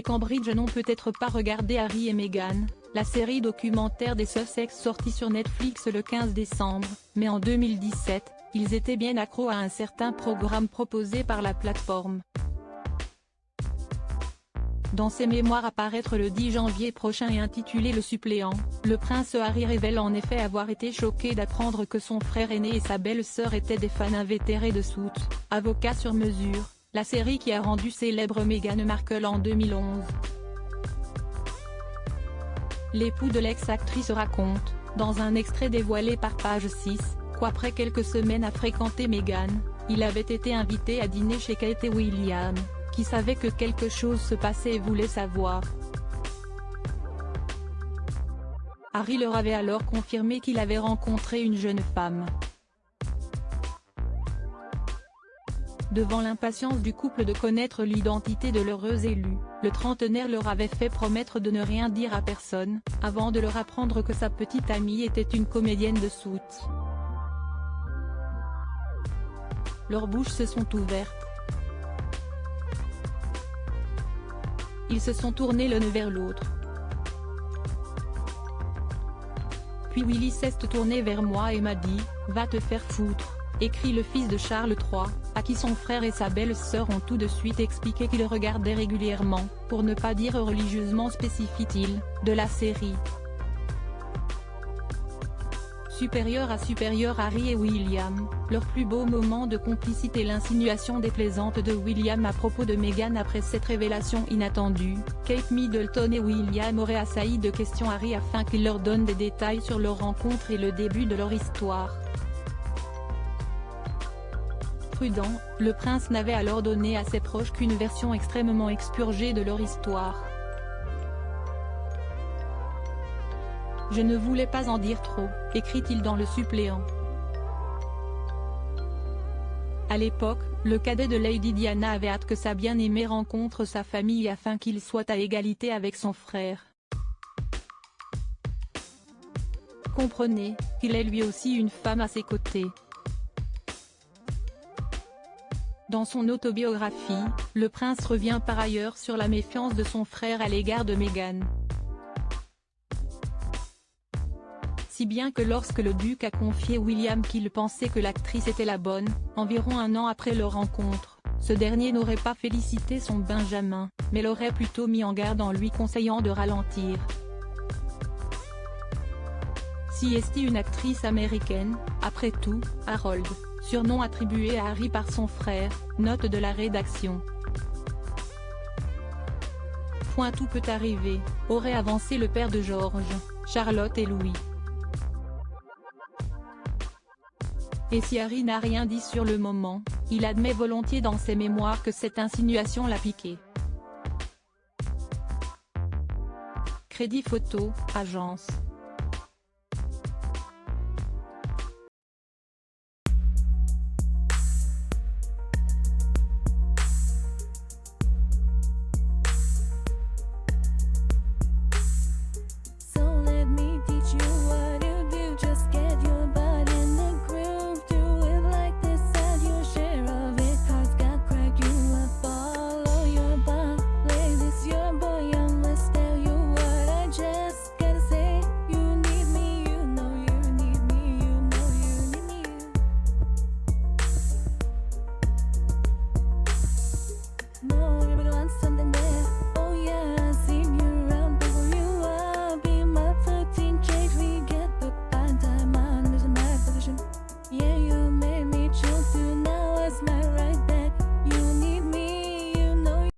Les Cambridge n'ont peut-être pas regardé Harry et Meghan, la série documentaire des Sussex sortie sur Netflix le 15 décembre, mais en 2017, ils étaient bien accros à un certain programme proposé par la plateforme. Dans ses mémoires à paraître le 10 janvier prochain et intitulé Le Suppléant, le prince Harry révèle en effet avoir été choqué d'apprendre que son frère aîné et sa belle-sœur étaient des fans invétérés de Suits, Avocat sur mesure, la série qui a rendu célèbre Meghan Markle en 2011. L'époux de l'ex-actrice raconte, dans un extrait dévoilé par Page 6, qu'après quelques semaines à fréquenter Meghan, il avait été invité à dîner chez Kate et William, qui savaient que quelque chose se passait et voulaient savoir. Harry leur avait alors confirmé qu'il avait rencontré une jeune femme. Devant l'impatience du couple de connaître l'identité de l'heureuse élue, le trentenaire leur avait fait promettre de ne rien dire à personne, avant de leur apprendre que sa petite amie était une comédienne de Suits. Leurs bouches se sont ouvertes. Ils se sont tournés l'un vers l'autre. Puis Willy s'est tourné vers moi et m'a dit « Va te faire foutre », écrit le fils de Charles III, à qui son frère et sa belle-sœur ont tout de suite expliqué qu'ils regardaient régulièrement, pour ne pas dire religieusement spécifie-t-il, de la série. Supérieur à supérieur Harry et William, leur plus beau moment de complicité. L'insinuation déplaisante de William à propos de Meghan après cette révélation inattendue, Kate Middleton et William auraient assailli de questions Harry afin qu'il leur donne des détails sur leur rencontre et le début de leur histoire. Prudent, le prince n'avait alors donné à ses proches qu'une version extrêmement expurgée de leur histoire. « Je ne voulais pas en dire trop », écrit-il dans Le Suppléant. À l'époque, le cadet de Lady Diana avait hâte que sa bien-aimée rencontre sa famille afin qu'il soit à égalité avec son frère. Comprenez, qu'il ait lui aussi une femme à ses côtés. Dans son autobiographie, le prince revient par ailleurs sur la méfiance de son frère à l'égard de Meghan. Si bien que lorsque le duc a confié William qu'il pensait que l'actrice était la bonne, environ un an après leur rencontre, ce dernier n'aurait pas félicité son Benjamin, mais l'aurait plutôt mis en garde en lui conseillant de ralentir. Si est une actrice américaine, après tout, Harold, surnom attribué à Harry par son frère, note de la rédaction. Tout peut arriver, aurait avancé le père de George, Charlotte et Louis. Et si Harry n'a rien dit sur le moment, il admet volontiers dans ses mémoires que cette insinuation l'a piqué. Crédit photo, agence.